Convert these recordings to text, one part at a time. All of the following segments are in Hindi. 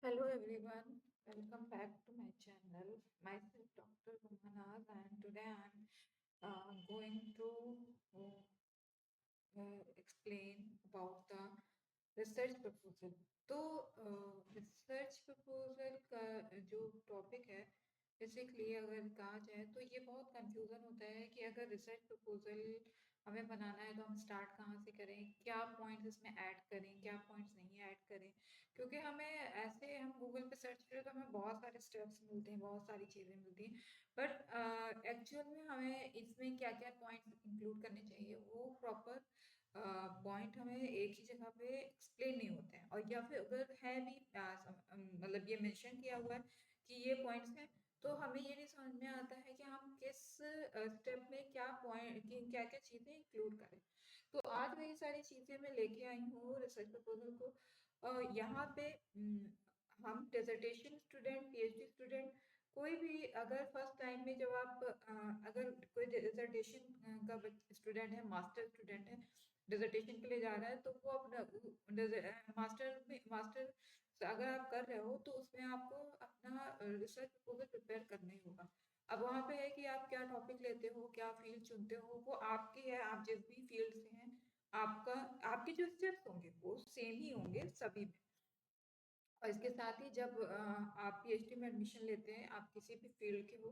Hello everyone, welcome back to my channel. Myself Dr. Rumanaz and today I'm going to explain about the research proposal. तो रिसर्च प्रपोजल का जो टॉपिक है, बेसिकली अगर कहा जाए तो ये बहुत कंफ्यूजन होता है कि अगर रिसर्च प्रपोजल हमें बनाना है तो हम स्टार्ट कहाँ से करें, क्या पॉइंट्स इसमें ऐड करें, क्या पॉइंट्स नहीं ऐड करें। क्योंकि हमें ऐसे हम गूगल पे सर्च करें तो हमें बहुत सारे स्टेप्स मिलते हैं, बहुत सारी चीज़ें मिलती हैं, बट एक्चुअल में हमें इसमें क्या क्या पॉइंट्स इंक्लूड करने चाहिए वो प्रॉपर पॉइंट हमें एक ही जगह पे एक्सप्लेन नहीं होते हैं। और या फिर अगर है भी मतलब ये मेंशन किया हुआ है कि ये पॉइंट्स हैं, तो हमें ये नहीं समझ में आता है कि हम किस स्टेप में क्या पॉइंट की क्या क्या चीज़ें इंक्लूड करें। तो आज वही सारी चीज़ें मैं लेके आई हूँ रिसर्च प्रपोजल को। यहाँ पे हम डिसर्टेशन स्टूडेंट, पीएचडी स्टूडेंट, कोई भी अगर फर्स्ट टाइम में जब आप अगर कोई डिसर्टेशन का स्टूडेंट है, मास्टर स्टूडेंट है, डिसर्टेशन के लिए जा रहा है, तो वो अपना मास्टर अगर आप कर रहे हो तो उसमें आपको अपना रिसर्च प्रपोजल प्रिपेयर करना ही होगा। अब वहाँ पे है कि आप क्या टॉपिक लेते हो, क्या फील्ड चुनते हो, वो आपकी है। आप जिस भी फील्ड से हैं, आपका आपके जो स्टेप्स होंगे वो सेम ही होंगे सभी में। और इसके साथ ही जब आप पीएचडी में एडमिशन लेते हैं, आप किसी भी फील्ड के हो,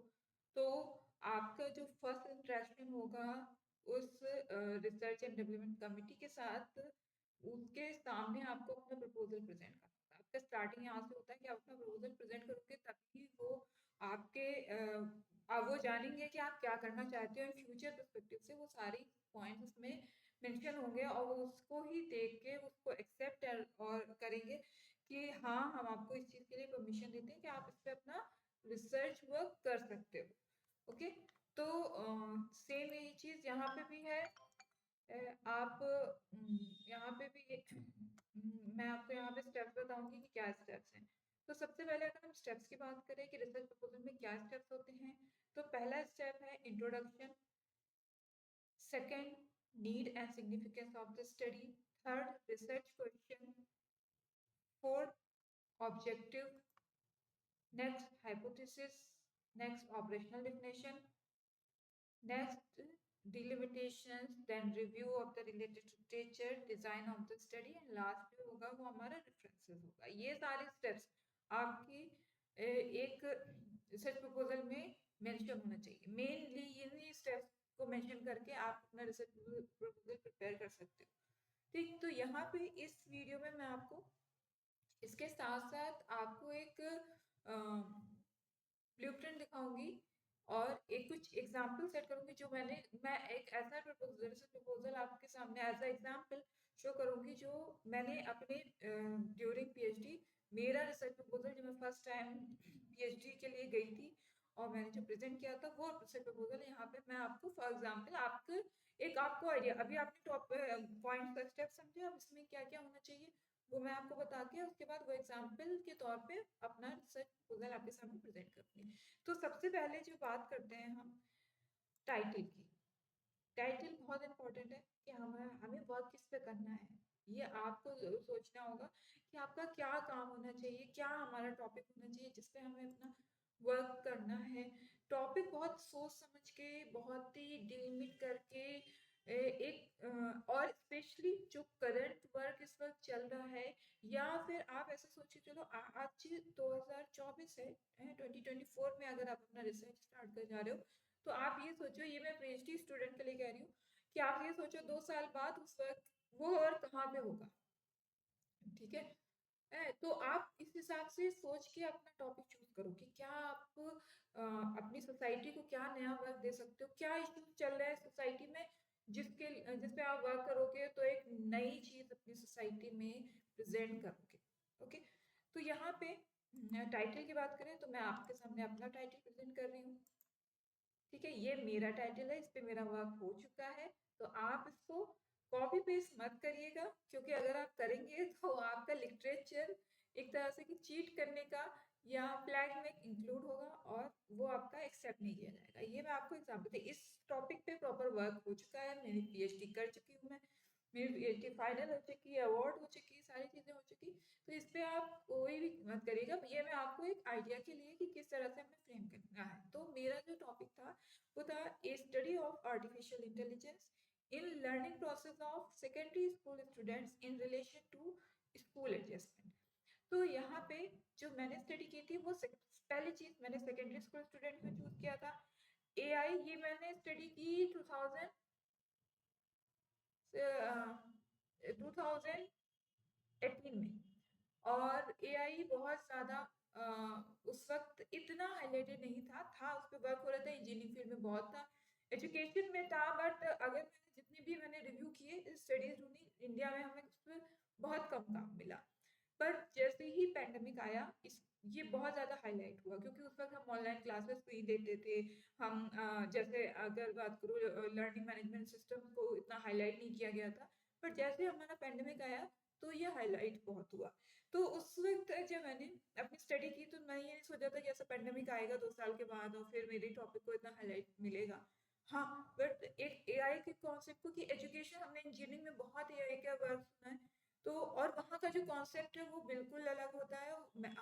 तो आपका जो फर्स्ट इंटरेक्शन होगा उस रिसर्च एंड डेवलपमेंट कमिटी के साथ, उसके सामने आपको अपना प्रपोजल प्रेजेंट करना होता है। आपका स्टार्टिंग यहाँ से होता है कि आप अपना प्रपोजल प्रेजेंट करोगे, तभी वो आपके वो जानेंगे कि आप क्या करना चाहते हो। फ्यूचर पर्सपेक्टिव से वो सारी पॉइंट्स उसमें मेंशन होंगे और वो उसको ही देख के उसको एक्सेप्ट और करेंगे कि हाँ, हम आपको इस चीज़ के लिए परमिशन देते हैं कि आप इस पे अपना रिसर्च वर्क कर सकते हो। ओके, तो सेम यही चीज़ यहाँ पे भी है। आप यहाँ पे भी मैं आपको यहाँ पे स्टेप्स बताऊंगी कि क्या स्टेप्स हैं। तो सबसे पहले अगर हम स्टेप्स की बात करें कि रिसर्च प्रपोजल में क्या स्टेप्स होते हैं, तो पहला स्टेप है introduction. Second, need and significance of the study. Third, research question. Fourth, objective. Next, hypothesis. Next, operational definition. Next, delimitations. Then review of the related literature, design of the study, and last में होगा वो हमारा references होगा। ये सारे steps आपकी एक रिसर्च प्रपोजल में मेंशन होना चाहिए। मेनली इन्हीं स्टेप्स को मेंशन करके आप अपना रिसर्च प्रपोजल प्रिपेयर कर सकते हो। ठीक, तो यहाँ पे इस वीडियो में मैं आपको इसके साथ साथ आपको एक ब्लूप्रिंट दिखाऊंगी और एक कुछ एग्जाम्पल सेट करूंगी जो मैं एक ऐसा प्रपोजल आपके सामने एज अ एग्जाम्पल शो करूंगी जो मैंने अपने ड्यूरिंग पीएचडी, मेरा रिसर्च प्रपोजल जो मैं फर्स्ट टाइम पीएचडी के लिए गई थी और मैंने जो प्रेजेंट किया था वो रिसर्च प्रपोजल यहाँ पे मैं आपको फॉर एग्जाम्पल आपको आइडिया, अभी आपने टॉप पॉइंट का स्टेप समझे, अब इसमें क्या क्या होना चाहिए वो मैं आपको बता के उसके बाद वो एग्जाम्पल के तौर पे अपना रिसर्च प्रपोजल आपके सामने प्रेजेंट करूंगी। तो सबसे पहले जो बात करते हैं हम टाइटल की। टाइटल बहुत इंपॉर्टेंट है कि हमें हमें वर्क किस पे करना है। ये आपको सोचना होगा कि आपका क्या काम होना चाहिए, क्या हमारा टॉपिक होना चाहिए जिसपे हमें अपना वर्क करना है। टॉपिक बहुत सोच समझ के, बहुत ही डिलिमिट करके और स्पेशली जो करंट वर्क इस वक्त चल रहा है, या फिर आप ऐसे सोचिए, चलो आज 2024 है, 2024 में अगर आप अपना रिसर्च स्टार्ट कर जा रहे हो, तो आप ये सोचो, ये मैं पीएचडी स्टूडेंट के लिए कह रही हूँ कि आप ये सोचो 2 साल बाद उस वक्त वो और कहाँ पे होगा। ठीक है, तो आप इस हिसाब से सोच के अपना टॉपिक चूज करो कि क्या आप अपनी सोसाइटी को क्या नया वर्क दे सकते हो, क्या इश्यूज चल रहा है सोसाइटी में जिस पे आप वर्क करोगे तो एक नई चीज अपनी सोसाइटी में प्रेजेंट करोगे। ओके, तो यहाँ पे टाइटल की बात करें तो मैं आपके सामने अपना टाइटल प्रेजेंट कर रही हूँ। ठीक है, ये मेरा टाइटल है, इस पे मेरा वर्क हो चुका है। तो आप इसको कॉपी पेस्ट मत करिएगा, क्योंकि अगर आप करेंगे तो आपका लिटरेचर एक तरह से कि चीट करने का या फ्लैग में इंक्लूड होगा और वो आपका एक्सेप्ट नहीं किया जाएगा। ये मैं आपको एग्जाम्पल दे, इस टॉपिक पे प्रॉपर वर्क हो चुका है, मेरी पीएचडी कर चुकी हूँ मैं। मेरी पीएचडी फाइनल हो चुकी है, अवार्ड हो चुकी, सारी चीजें हो चुकी। तो इस पे आप कोई भी मत करिएगा, ये मैं आपको एक आइडिया के लिए कि किस तरह से हमें फ्रेम करना है। तो मेरा जो टॉपिक था वो था a study of artificial intelligence in learning process of secondary school students in relation to school adjustment. तो यहाँ पे जो मैंने स्टडी की थी वो पहली चीज मैंने सेकेंडरी स्कूल स्टूडेंट को चूज किया था। एआई ये मैंने स्टडी की 2018 में। और एआई बहुत ज़्यादा उस वक्त इतना हाईलाइटेड नहीं था उस पर वर्क हो रहा था, इंजीनियरिंग फील्ड में बहुत था, एजुकेशन में था, बट अगर मैंने जितने भी मैंने रिव्यू किए स्टडीज ढूंढी, इंडिया में हमें उस पर बहुत कम काम मिला। पर जैसे ही पैंडमिक आया ये बहुत ज़्यादा हाईलाइट हुआ, क्योंकि उस वक्त हम ऑनलाइन क्लासेस भी देते थे। हम जैसे अगर बात करूँ लर्निंग मैनेजमेंट सिस्टम को इतना हाईलाइट नहीं किया गया था, पर जैसे हमारा पैंडमिक आया तो ये हाईलाइट बहुत हुआ। तो उस वक्त जब मैंने अपनी स्टडी की तो मैं ये नहीं सोचा था कि ऐसा पैंडमिक आएगा 2 साल के बाद और फिर मेरे टॉपिक को इतना हाईलाइट मिलेगा। हाँ, बट एक एआई के कॉन्सेप्ट को कि एजुकेशन हमने इंजीनियरिंग में बहुत एआई का वर्क सुना है, तो और वहाँ का जो कॉन्सेप्ट है वो बिल्कुल अलग होता है।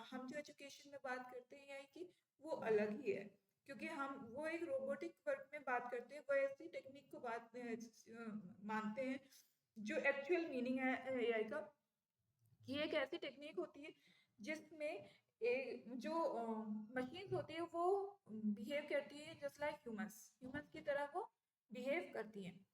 हम जो एजुकेशन में बात करते हैं एआई की वो अलग ही है, क्योंकि हम वो एक रोबोटिक वर्क में बात करते हैं, वो ऐसी टेक्निक को बात मानते हैं जो एक्चुअल मीनिंग है एआई का। ये एक ऐसी टेक्निक होती है जिसमें जो मशीन्स होती है वो बिहेव करती है जस्ट लाइक ह्यूमंस, ह्यूमंस की तरह वो बिहेव करती हैं।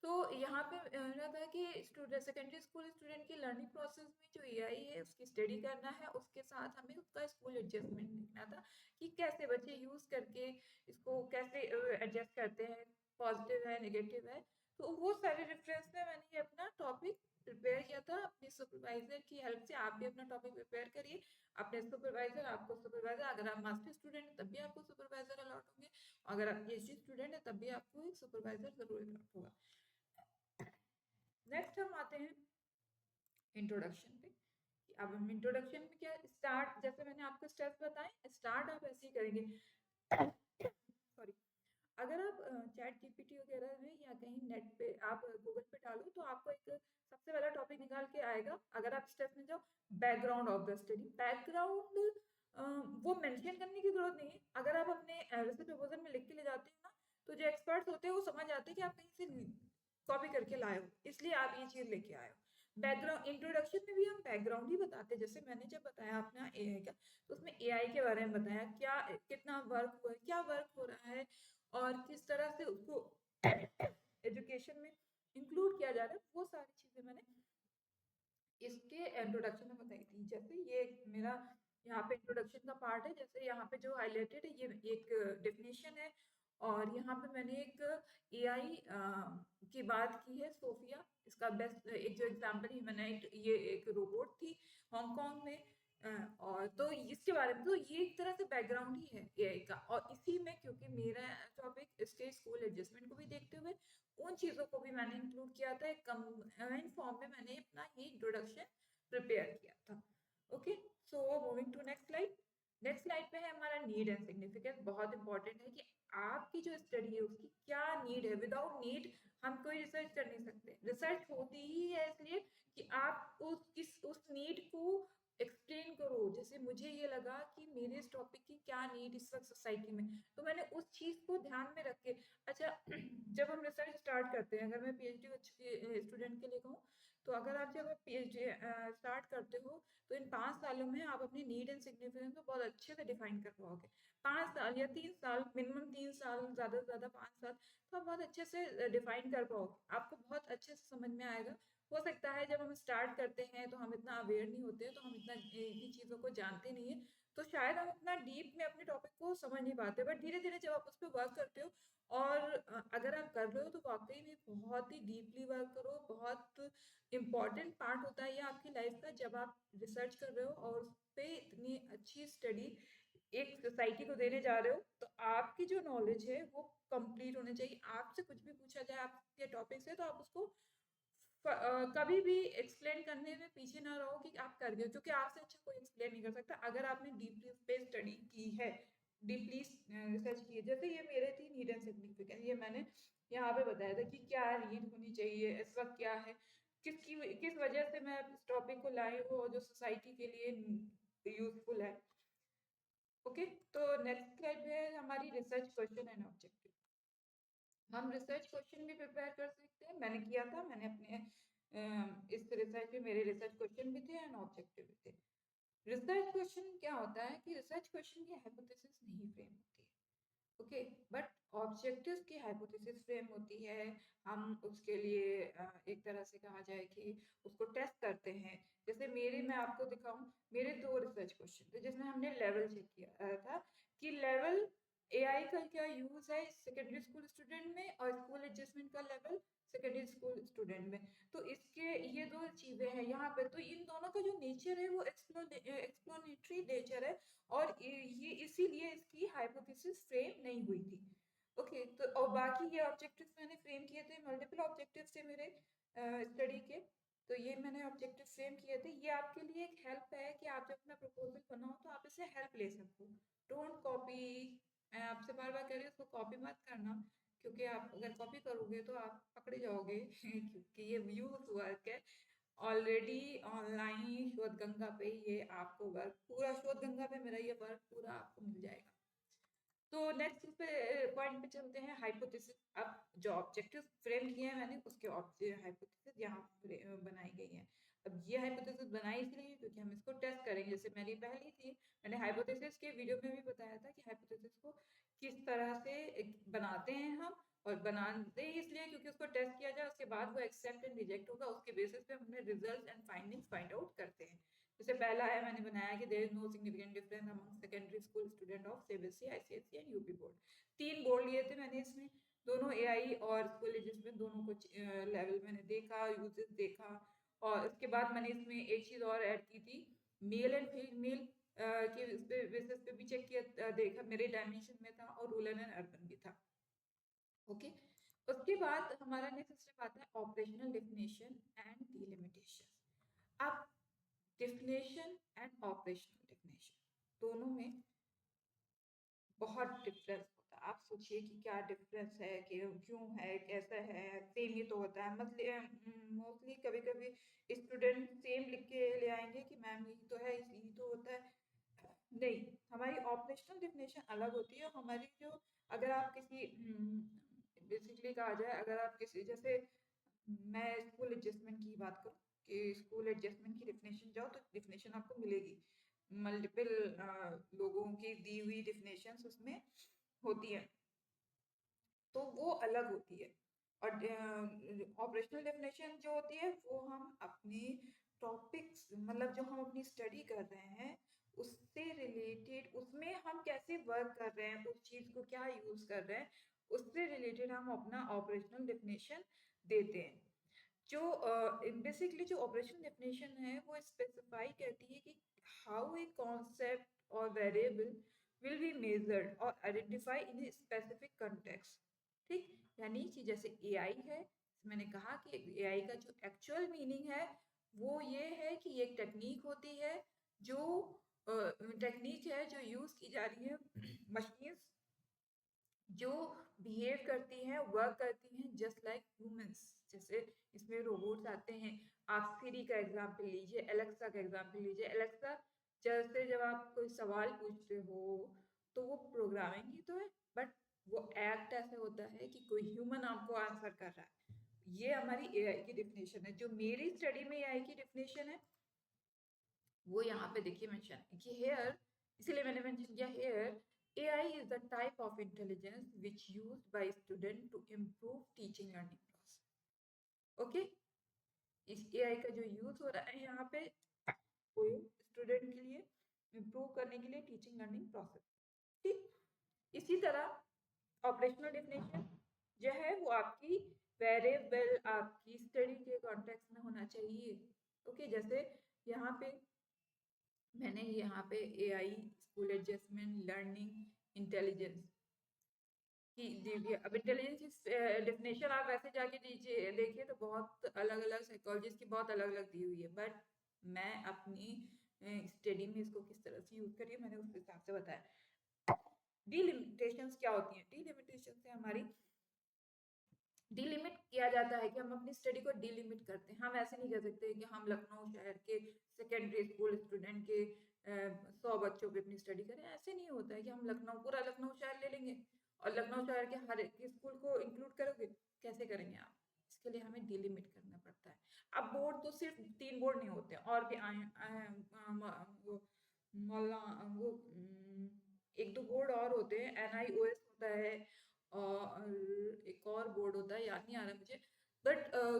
तो यहाँ पे मेरा था कि स्टूडेंट सेकेंडरी स्कूल स्टूडेंट की लर्निंग प्रोसेस में जो एआई है उसकी स्टडी करना है, उसके साथ हमें उसका स्कूल एडजस्टमेंट देखना था कि कैसे बच्चे यूज करके इसको कैसे एडजस्ट करते हैं, पॉजिटिव है नेगेटिव है। तो वो सारे रेफरेंस में मैंने ये अपना टॉपिक प्रिपेयर किया था अपने सुपरवाइजर की हेल्प से। आप भी अपना टॉपिक प्रिपेयर करिए, अपने सुपरवाइजर आपको सुपरवाइजर, अगर आप मास्टर स्टूडेंट हैं तब भी आपको सुपरवाइजर अलॉट होंगे, अगर आप पीएचडी स्टूडेंट हैं तब भी आपको एक सुपरवाइजर जरूर अलॉट होगा। नेक्स्ट हम आते हैं इंट्रोडक्शन पे। अब हम इंट्रोडक्शन में क्या स्टार्ट, जैसे मैंने आपको स्टेप्स बताए, स्टार्ट आप ऐसे ही करेंगे। सॉरी, अगर आप चैट जीपीटी वगैरह में या कहीं नेट पे आप गूगल पे डालो तो आपको एक सबसे पहला टॉपिक निकाल के आएगा। अगर आप स्टेप में जाओ, background of the study, background वो मेंशन करने की जरूरत नहीं है। अगर आप अपने वैसे प्रपोजल में लिख के ले जाते हो ना, तो जो एक्सपर्ट्स होते हैं वो समझ जाते हैं कि आप कहीं से कॉपी करके लाए हो, इसलिए आप ये चीज लेके आए हो। बैकग्राउंड इंट्रोडक्शन में भी हम बैकग्राउंड ही बताते हैं, जैसे मैंने जब बताया अपना एआई का, तो उसमें एआई के बारे में बताया, क्या कितना वर्क हुआ है, क्या वर्क हो रहा है, और किस तरह से उसको एजुकेशन में इंक्लूड किया जा रहा है, वो सारी चीजें मैंने इसके इंट्रोडक्शन में बताई थी। जैसे ये मेरा यहाँ पे इंट्रोडक्शन का पार्ट है, जैसे यहाँ पे जो हाईलाइटेड है ये एक डेफिनेशन है, और यहाँ पे मैंने एक एआई की बात की है, सोफिया। इसका बेस्ट एक जो एग्जांपल ह्यूमनाइट, ये एक रोबोट थी हांगकांग में। और तो इसके बारे में, तो ये एक तरह से बैकग्राउंड ही है एआई का। और इसी में क्योंकि मेरा टॉपिक स्टेज स्कूल एडजस्टमेंट को भी देखते हुए उन चीज़ों को भी मैंने इंक्लूड किया था, एक कंबाइंड फॉर्म में मैंने अपना ये इंट्रोडक्शन प्रिपेयर किया था। Okay, so moving to next slide. Next slide पे है हमारा नीड एंड सिग्निफिकेंस। बहुत इंपॉर्टेंट है कि आपकी जो स्टडी है उसकी क्या नीड है। विदाउट नीड हम कोई रिसर्च कर नहीं सकते। रिसर्च होती ही है इसलिए कि आप उस नीड को एक्सप्लेन करो। जैसे मुझे ये लगा कि मेरे इस टॉपिक की क्या नीड इस वक्त सोसाइटी में, तो मैंने उस चीज को ध्यान में रख के, अच्छा जब हम रिसर्च स्टार्ट करते हैं, अगर मैं पीएचडी स्टूडेंट के लिए कहूँ, तो अगर आप जब पीएचडी स्टार्ट करते हो तो इन 5 सालों में आप अपनी नीड एंड सिग्निफिकेंस को बहुत अच्छे से डिफाइन कर पाओगे। 5 साल या 3 साल, मिनिमम 3 साल, ज्यादा से ज्यादा 5 साल, तो आप बहुत अच्छे से डिफाइन कर पाओगे, आपको बहुत अच्छे से समझ में आएगा। हो सकता है जब हम स्टार्ट करते हैं तो हम इतना अवेयर नहीं होते हैं, तो हम इतना इतनी चीज़ों को जानते नहीं है, तो शायद हम इतना डीप में अपने टॉपिक को समझ नहीं पाते। बट धीरे धीरे जब आप उस पर वर्क करते हो, और अगर आप कर रहे हो तो वाकई में बहुत ही डीपली वर्क करो। बहुत इम्पॉर्टेंट पार्ट होता है ये आपकी लाइफ का, जब आप रिसर्च कर रहे हो और उस पर इतनी अच्छी स्टडी एक सोसाइटी को देने जा रहे हो, तो आपकी जो नॉलेज है वो कंप्लीट होनी चाहिए। आपसे कुछ भी पूछा जाए आपके टॉपिक से, तो आप उसको कभी भी एक्सप्लेन करने में पीछे ना रहो कि आप कर गए, क्योंकि आपसे अच्छा कोई एक्सप्लेन नहीं कर सकता अगर आपने डीपली उस पर स्टडी की है, डीपली रिसर्च की है। जैसे ये मेरे थी नीड एंड सिग्निफिकेंस, ये मैंने यहाँ पे बताया था कि क्या रीड होनी चाहिए, इस वक्त क्या है, किस वजह से मैं इस टॉपिक को लाई हूँ और जो सोसाइटी के लिए यूजफुल है। ओके, तो नेक्स्ट स्लाइड है हमारी रिसर्च क्वेश्चन एंड ऑब्जेक्टिव। हम रिसर्च क्वेश्चन भी प्रिपेयर कर सकते हैं, मैंने किया था, मैंने अपने इस रिसर्च में मेरे रिसर्च क्वेश्चन भी थे एंड ऑब्जेक्टिव भी थे। रिसर्च क्वेश्चन क्या होता है कि रिसर्च क्वेश्चन की हाइपोथेसिस नहीं फ्रेम होती है, ओके, बट ऑब्जेक्टिव्स की हाइपोथेसिस फ्रेम होती है। हम उसके लिए एक तरह से कहा जाए कि उसको टेस्ट करते हैं। जैसे मैं आपको दिखाऊं, मेरे 2 रिसर्च क्वेश्चन थे जिसमें हमने लेवल चेक किया था कि लेवल एआई का क्या यूज है सेकेंडरी स्कूल स्टूडेंट में और स्कूल एडजस्टमेंट का लेवल सेकेंडरी स्कूल स्टूडेंट में। तो इसके ये 2 चीजें हैं यहाँ पे, तो इन दोनों का जो नेचर है वो एक्सप्लोनेटरी नेचर है और ये इसीलिए इसकी हाइपोथेसिस फ्रेम नहीं हुई थी। ओके, तो और बाकी ये ऑब्जेक्टिव्स मैंने फ्रेम किए थे, मल्टीपल ऑब्जेक्टिव्स थे मेरे स्टडी के, तो ये मैंने ऑब्जेक्टिव फ्रेम किए थे। ये आपके लिए एक हेल्प है कि आप जब अपना प्रपोजल बनाओ तो आप इससे हेल्प ले सको। डोंट कॉपी, मैं आपसे बार बार कह रही हूँ उसको कॉपी मत करना, क्योंकि आप अगर कॉपी करोगे तो आप पकड़े जाओगे क्योंकि ये यूज वर्क है। ऑलरेडी ऑनलाइन शोध गंगा पे ये आपको वर्क पूरा, शोध गंगा पे मेरा ये वर्क पूरा आपको मिल जाएगा। तो नेक्स्ट पे पॉइंट पे चलते हैं, हाइपोथेसिस। अब जो ऑब्जेक्टिव फ्रेम किए हैं मैंने उसके हाइपोथेसिस यहाँ बनाई गई है। अब ये हाइपोथेसिस बनाई इसलिए क्योंकि हम इसको टेस्ट करेंगे। जैसे मेरी पहली थी, मैंने हाइपोथेसिस के वीडियो में भी बताया था कि हाइपोथेसिस को किस तरह से बनाते हैं हम, और बनाते ही इसलिए क्योंकि उसको टेस्ट किया जाए, उसके बाद वो एक्सेप्ट एंड रिजेक्ट होगा, उसके बेसिस पे हमने result and findings find out करते हैं। जैसे पहला है, मैंने बनाया कि there is no significant difference among secondary school student of CBSE, ICSE and UP board. 3 board लिए थे मैंने इसमें, दोनों एआई और स्कूल जिसमें दोनों को लेवल मैंने देखा, यूजेस देखा, और उसके बाद मैंने इसमें एक चीज और ऐड की थी, मेल एंड फीमेल के उस पे बेसिस पे भी चेक किया, देखा मेरे डायमेंशन में था और रूरल एंड अर्बन भी था। ओके, उसके बाद हमारा नेक्स्ट स्टेप आता है ऑपरेशनल डेफिनेशन एंड डिलिमिटेशन। अब डेफिनेशन एंड ऑपरेशनल डेफिनेशन दोनों में बहुत डिफरेंस होता है। आप सोचिए कि क्या डिफरेंस है, कि क्यों है, कैसा है। सेम ही तो होता है, मतलब मोस्टली कभी कभी स्टूडेंट सेम लिख के ले आएंगे कि मैम यही तो है, यही तो होता है। नहीं, हमारी ऑपरेशनल डेफिनेशन अलग होती है। हमारी जो, अगर आप किसी बेसिकली कहा जाए, अगर आप किसी जैसे मैं स्कूल एडजस्टमेंट की बात करूँ कि स्कूल एडजस्टमेंट की डेफिनेशन जाओ तो डेफिनेशन आपको मिलेगी, मल्टीपल लोगों की दी हुई डेफिनेशंस उसमें होती है, तो वो अलग होती है। और ऑपरेशनल डेफिनेशन जो होती है वो हम अपनी टॉपिक्स, मतलब जो हम अपनी स्टडी कर रहे हैं उससे रिलेटेड, उसमें हम कैसे वर्क कर रहे हैं, उस चीज को क्या यूज कर रहे हैं, उससे रिलेटेड हम अपना ऑपरेशनल डेफिनेशन देते हैं। जो बेसिकली जो ऑपरेशनल डेफिनेशन है वो स्पेसिफाई करती है कि हाउ ए कॉन्सेप्ट और वेरिएबल विल बी मेजर्ड और identify in a specific context. ठीक, यानी कि जैसे एआई है, मैंने कहा कि एआई का जो एक्चुअल मीनिंग है वो ये है कि एक टेक्निक होती है, जो टेक्निक है जो यूज की जा रही है मशीन्स जो बिहेव करती हैं, वर्क करती हैं जस्ट लाइक ह्यूमंस। जैसे इसमें रोबोट्स आते हैं, आप सिरी का एग्जांपल लीजिए, एलेक्सा का एग्जांपल लीजिए। एलेक्सा जैसे जब आप कोई सवाल पूछते हो तो वो प्रोग्रामिंग ही तो है, बट वो एक्ट ऐसे होता है कि कोई ह्यूमन आपको आंसर कर रहा है। ये हमारी एआई की डेफिनेशन है। जो मेरी स्टडी में एआई की डेफिनेशन है वो यहाँ पे देखिए मेंशन कि हेयर, इसीलिए मैंने मेंशन किया hair, AI is the type of intelligence which used by student to improve teaching learning process. Okay, इस AI का जो यूज हो रहा है यहाँ पे कोई स्टूडेंट के लिए इम्प्रूव करने के लिए टीचिंग लर्निंग प्रोसेस। ठीक, इसी तरह ऑपरेशनल डेफिनेशन जो है वो आपकी वेरिएबल आपकी स्टडी के कॉन्टेक्स्ट में होना चाहिए। ओके, जैसे यहाँ पे मैंने यहाँ पे AI, school adjustment, learning, intelligence की दी हुई है। अब इंटेलिजेंस की डेफिनेशन आप ऐसे जाके दीजिए, देखिए तो बहुत अलग अलग साइकोलॉजिस्ट की बहुत अलग अलग दी हुई है, बट मैं अपनी स्टडी में इसको किस तरह से यूज करिए मैंने उस हिसाब से बताया। डीलिमिटेशंस क्या होती हैं? डीलिमिटेशन से हमारी डिलिमिट किया जाता है कि हम अपनी स्टडी को डिलिमिट करते हैं। हम ऐसे नहीं कर सकते कि हम लखनऊ शहर के सेकेंडरी स्कूल स्टूडेंट के 100 बच्चों पे अपनी स्टडी करें। ऐसे नहीं होता है कि हम पूरा लखनऊ शहर ले लेंगे और लखनऊ शहर के हर एक स्कूल को इंक्लूड करोगे। कैसे करेंगे आप? इसके लिए हमें डिलिमिट करना पड़ता है। अब बोर्ड तो सिर्फ 3 बोर्ड नहीं होते, और भी वो मौला वो एक दो बोर्ड और होते हैं। NIOS होता है और एक और बोर्ड होता है, याद नहीं आ रहा मुझे। बट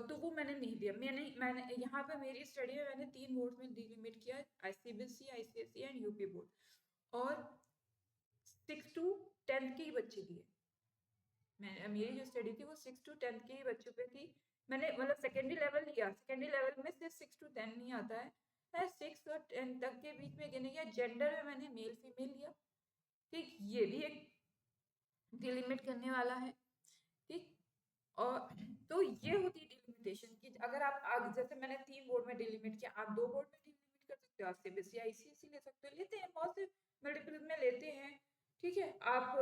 तो वो मैंने नहीं दिया। मैंने यहाँ पे मेरी स्टडी में मैंने 3 बोर्ड में डिलिमिट किया, ICSE, ICSE and UP board. और 6 to 10th के ही बच्चे दिए। मेरी जो स्टडी थी वो 6 to 10th के ही बच्चों पे थी। मैंने मतलब सेकेंडरी लेवल लिया। सेकेंडरी लेवल में से 6 to 10 नहीं आता है, मैं 6 और 10 तक के बीच में गिने गया। जेंडर में मैंने मेल फीमेल लिया। ठीक, ये भी एक डिलिमिट करने वाला है। ठीक, और तो ये होती है डिलिमिटेशन की। अगर आप जैसे मैंने 3 बोर्ड में डिलिमिट किया, आप 2 बोर्ड में डिलिमिट कर सकते हो। आप CBSE ICSE ले सकते हो, लेते हैं बहुत से मल्टीपल में लेते हैं। ठीक है, आप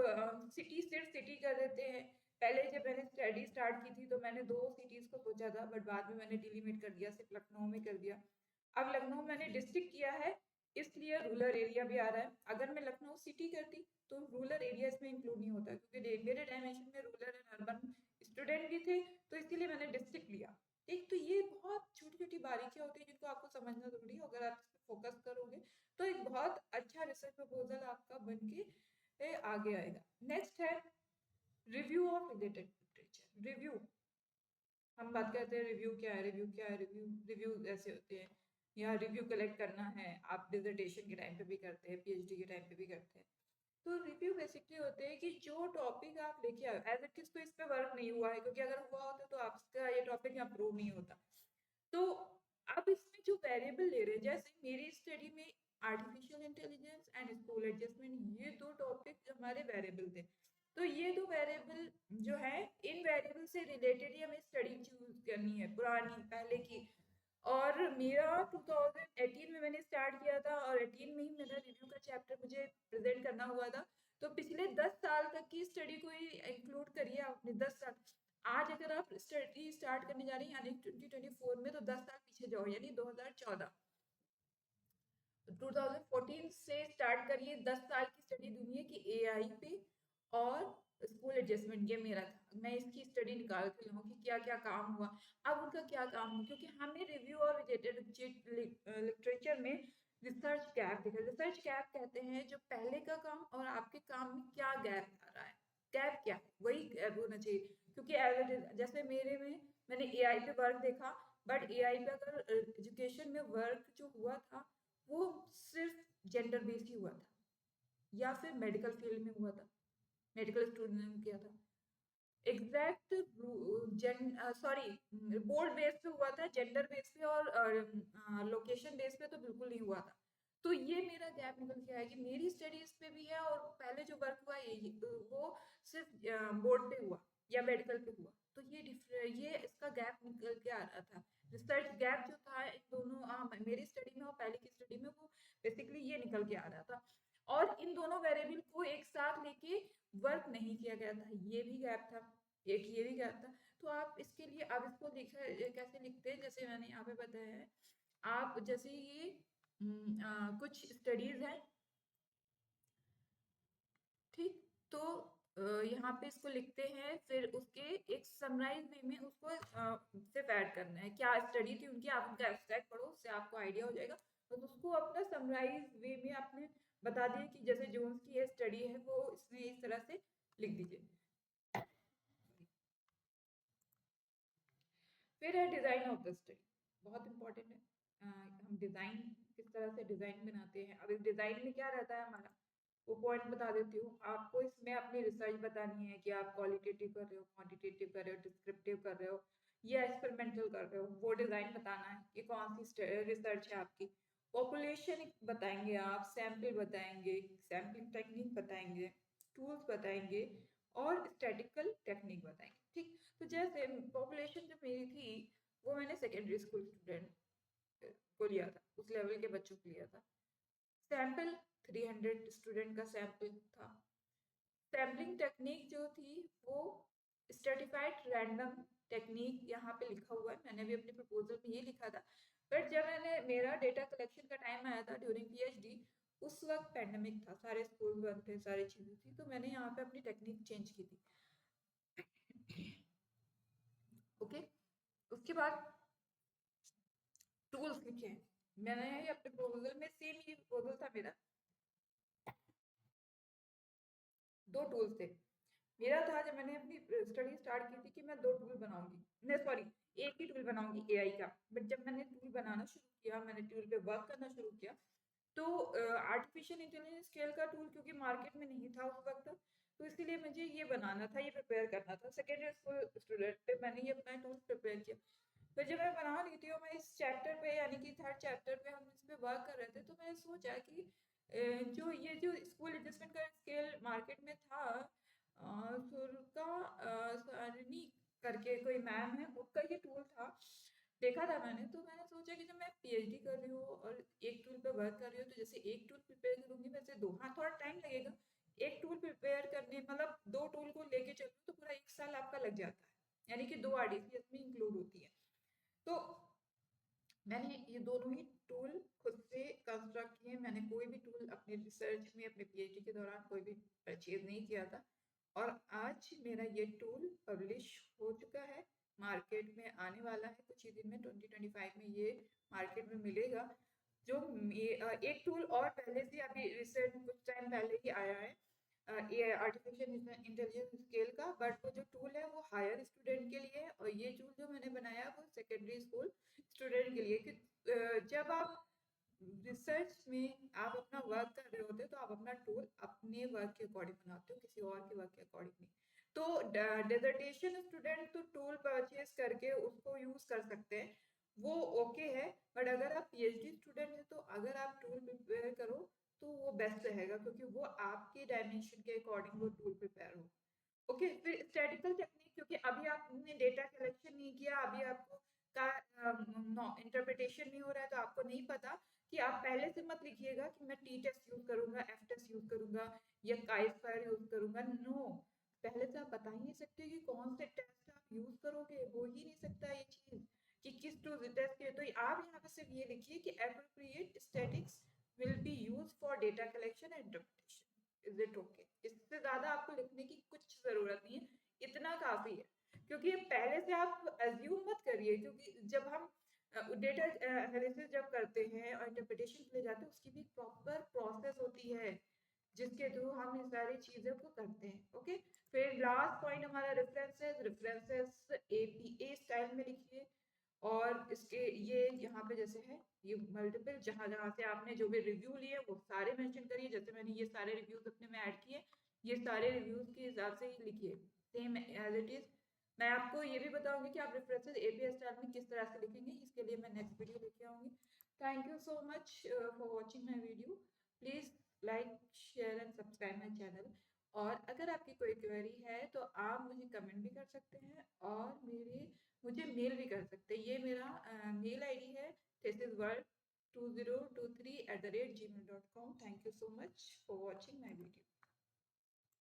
सिटी सिर्फ सिटी कर देते हैं। पहले जब मैंने स्टडी स्टार्ट की थी तो मैंने 2 सिटीज को सोचा था, बट बाद में मैंने डिलिमिट कर दिया, सिर्फ लखनऊ में कर दिया। अब लखनऊ मैंने डिस्ट्रिक्ट किया है, इसलिए रूरल एरिया भी आ रहा है। अगर मैं लखनऊ सिटी करती तो रूरल एरिया इसमें इंक्लूड नहीं होता, क्योंकि मेरे डायमेंशन में रूरल एंड अर्बन स्टूडेंट भी थे, तो इसीलिए मैंने डिस्ट्रिक्ट लिया। एक तो ये बहुत छोटी छोटी बारीकियां होती है जिनको आपको समझना जरूरी है। अगर आप इस पर फोकस करोगे तो एक बहुत अच्छा रिसर्च प्रपोजल आपका बनके आगे आएगा। नेक्स्ट है review of related literature. Review, हम बात करते हैं रिव्यू क्या है, रिव्यू क्या है। रिव्यू ऐसे होते हैं, या रिव्यू कलेक्ट करना है, आप डिसर्टेशन के टाइम पे भी करते हैं, PhD के टाइम पे भी करते हैं। तो रिव्यू बेसिकली होते हैं कि जो टॉपिक आप लेके आए, एज इट इज तो इस पे वर्क नहीं हुआ है, क्योंकि अगर हुआ होता तो आपका ये टॉपिक यहाँ प्रूव नहीं होता। तो आप इसमें जो वेरिएबल ले रहे हैं, जैसे मेरी स्टडी में artificial intelligence and school adjustment, ये 2 टॉपिक हमारे वेरिएबल थे। तो ये 2 वेरिएबल जो है, इन वेरिएबल से रिलेटेड ही हमें स्टडी चूज करनी है, पुरानी पहले की। और मेरा 2018 में मैंने स्टार्ट किया था, और 18 में ही मेरा रिव्यू का चैप्टर मुझे प्रेजेंट करना हुआ था। तो पिछले 10 साल तक की स्टडी को ही इंक्लूड करिए आपने, 10 साल। आज अगर आप स्टडी स्टार्ट करने जा रही हैं यानी 2024 में, तो 10 साल पीछे जाओ, यानी 2014। 2014 से स्टार्ट करिए, 10 साल की स्टडी दुनिया की AI पे और स्कूल एडजस्टमेंट, ये मेरा था। मैं इसकी स्टडी निकाल के लाऊं कि क्या क्या काम हुआ, अब उनका क्या काम हुआ, क्योंकि हमने रिव्यू और रिलेटेड लिटरेचर में रिसर्च गैप देखा। रिसर्च गैप कहते हैं जो पहले का काम और आपके काम में क्या गैप आ रहा है। गैप क्या है, वही गैप होना चाहिए। क्योंकि जैसे मेरे में मैंने AI पे वर्क देखा, बट AI पे अगर एजुकेशन में वर्क जो हुआ था वो सिर्फ जेंडर बेस्ड ही हुआ था, या फिर मेडिकल फील्ड में हुआ था, मेडिकल स्टूडेंट ने किया था। एग्जैक्ट सॉरी बोर्ड बेस पे हुआ था, जेंडर बेस पे और लोकेशन बेस पे तो बिल्कुल नहीं हुआ था। तो ये मेरा गैप निकल के आया कि मेरी स्टडीज पे भी है, और पहले जो वर्क हुआ वो सिर्फ बोर्ड पे हुआ या मेडिकल पे हुआ। तो ये इसका गैप निकल के आ रहा था। रिसर्च गैप जो था इन दोनों मेरी स्टडी में और पहले की स्टडी में, वो बेसिकली ये निकल के आ रहा था। और इन दोनों वेरिएबल को एक साथ लेके वर्क नहीं किया गया था, ये भी गैप था, एक ये भी गैप था। तो आप इसके लिए आप इसको कैसे लिखते हैं, जैसे मैंने यहाँ पे बताया है। आप जैसे ये कुछ स्टडीज हैं, ठीक, तो यहाँ पे इसको लिखते हैं, फिर उसके एक समराइज वे में उसको सिर्फ ऐड करना है। क्या स्टडी थी उनकी, आप उनका एब्स्ट्रैक्ट पढ़ो, उससे आपको आइडिया हो जाएगा। तो उसको अपना समराइज वे में आपने बता दिया कि जैसे जोन्स की ये स्टडी है, वो इसमें इस तरह से लिख दीजिए। फिर है डिजाइन ऑफ द स्टडी, बहुत इंपॉर्टेंट है। हम डिजाइन किस तरह से डिजाइन बनाते हैं। अब इस डिजाइन में क्या रहता है हमारा, वो पॉइंट बता देती हूँ आपको। इसमें अपनी रिसर्च बतानी है कि आप क्वालिटेटिव कर रहे हो, क्वांटिटेटिव कर रहे हो, डिस्क्रिप्टिव कर रहे हो, या एक्सपेरिमेंटल कर रहे हो, वो डिजाइन बताना है कि कौन सी रिसर्च है आपकी। पॉपुलेशन बताएंगे आप, सैंपल बताएंगे, सैम्पलिंग टेक्निक बताएंगे, टूल्स बताएंगे, और स्टैटिकल टेक्निक बताएंगे। ठीक, तो जैसे पॉपुलेशन जो मेरी थी, वो मैंने सेकेंडरी स्कूल स्टूडेंट को लिया था, उस लेवल के बच्चों को लिया था। सैंपल 300 स्टूडेंट का सैंपल था। सैम्पलिंग टेक्निक जो थी वो स्ट्रेटिफाइड रैंडम टेक्निक यहाँ पे लिखा हुआ है, मैंने भी अपने प्रपोजल में ये लिखा था। बट जब मैंने मेरा डेटा कलेक्शन का टाइम आया था ड्यूरिंग पीएचडी, उस वक्त पैंडेमिक था, सारे स्कूल बंद थे, सारी चीजें थी, तो मैंने यहाँ पे अपनी टेक्निक चेंज की थी। ओके, उसके बाद टूल्स लिखे हैं मैंने अपने प्रपोजल में, सेम ही प्रपोजल था मेरा। 2 टूल्स थे मेरा था जब मैंने अपनी स्टडी स्टार्ट की थी कि मैं 2 टूल बनाऊंगी, नहीं सॉरी, एक ही टूल बनाऊंगी एआई का। बट जब मैंने टूल बनाना शुरू किया, मैंने टूल पे वर्क करना शुरू किया, तो आर्टिफिशियल इंटेलिजेंस स्केल का टूल क्योंकि मार्केट में नहीं था उस वक्त, तो इसीलिए मुझे ये बनाना था, ये प्रिपेयर करना था। सेकेंडरी स्कूल स्टूडेंट पे मैंने ये अपना टूल प्रिपेयर किया। फिर जब मैं बना रही थी और मैं इस चैप्टर पे, यानी कि 3rd चैप्टर पे हम इस पे वर्क कर रहे थे, तो मैंने सोचा कि जो स्कूल एडजस्टमेंट का स्केल मार्केट में था, सुरका सारनी करके कोई मैम है, उनका ये टूल था, देखा था मैंने। तो मैंने सोचा कि जब मैं पीएचडी कर रही हूँ और एक टूल पे वर्क कर रही हूँ, तो जैसे एक टूल प्रिपेयर करूंगी वैसे 2, हाँ थोड़ा टाइम लगेगा। एक टूल प्रिपेयर करने, मतलब 2 टूल को लेके चलो तो पूरा 1 साल आपका लग जाता है, यानी कि 2 आरडीसी इसमें इंक्लूड होती है। तो मैंने ये दोनों ही टूल खुद से कंस्ट्रक्ट किए। मैंने कोई भी टूल अपने रिसर्च में, अपने पीएचडी के दौरान कोई भी परचेज नहीं किया था, और आज मेरा ये टूल पब्लिश हो चुका है, मार्केट में आने वाला है कुछ ही दिन में, 2025 में ये मार्केट में मिलेगा। जो एक टूल और पहले से अभी रिसेंट कुछ टाइम पहले ही आया है, ये आर्टिफिशियल इंटेलिजेंस स्केल का, बट वो जो टूल है वो हायर स्टूडेंट के लिए है, और ये टूल जो मैंने बनाया वो सेकेंडरी स्कूल स्टूडेंट के लिए। कि जब आप रिसर्च में आप अपना वर्क कर रहे होते हो, तो आप अपना टूल अपने वर्क के अकॉर्डिंग बनाते हो, किसी और के वर्क के अकॉर्डिंग नहीं। तो डेजर्टेशन स्टूडेंट तो टूल परचेज करके उसको यूज कर सकते हैं, वो ओके है। बट अगर आप पीएचडी स्टूडेंट हैं, तो अगर आप टूल प्रिपेयर करो तो वो बेस्ट रहेगा, क्योंकि वो आपके डायमेंशन के अकॉर्डिंग वो टूल प्रिपेयर हो। ओके, फिर स्टैटिकल टेक्निक, क्योंकि अभी आपने डेटा कलेक्शन नहीं किया, अभी आपको का इंटरप्रिटेशन नहीं हो रहा है, तो आपको नहीं पता कि आप पहले से मत लिखिएगा कि मैं टी टेस्ट यूज करूंगा, एफ टेस्ट यूज करूंगा या काई स्क्वायर यूज करूंगा। नो, पहले से आप बता ही नहीं सकते कि कौन से टेस्ट आप यूज करोगे, हो ही नहीं सकता ये चीज कि किस टू टेस्ट के। तो आप यहाँ पे सिर्फ ये लिखिए कि appropriate statics will be used for data collection and interpretation. Is it okay? इससे ज्यादा आपको लिखने की कुछ जरूरत नहीं है, इतना काफी है। क्योंकि पहले से आप एज्यूम मत करिए, क्योंकि जब हम डेटा एनालिसिस जब करते हैं और इंटरप्रिटेशन के लिए जाते हैं, उसकी भी प्रॉपर प्रोसेस होती है जिसके थ्रू हम इस सारी चीजों को करते हैं। ओके, फिर लास्ट पॉइंट हमारा रेफरेंसेस। रेफरेंसेस एपीए स्टाइल में लिखिए, और इसके ये यहाँ पे जैसे है ये मल्टीपल, जहाँ जहाँ से आपने जो भी रिव्यू लिए वो सारे मेंशन करिए। जैसे मैंने ये सारे रिव्यूज अपने में ऐड किए, ये सारे रिव्यूज के हिसाब से ही लिखिए, सेम एज इट इज। मैं आपको ये भी बताऊंगी कि आप रेफरेंसेस एपीए स्टाइल में किस तरह से लिखेंगे, इसके लिए मैं नेक्स्ट वीडियो लेके आऊंगी। Thank you so much for watching my video. Please like, share and subscribe my channel. और अगर आपकी कोई क्वेरी है तो आप मुझे कमेंट भी कर सकते हैं, और मुझे मेल भी कर सकते हैं। ये मेरा मेल आईडी है thesisworld2023@gmail.com। Thank you so much for watching my video.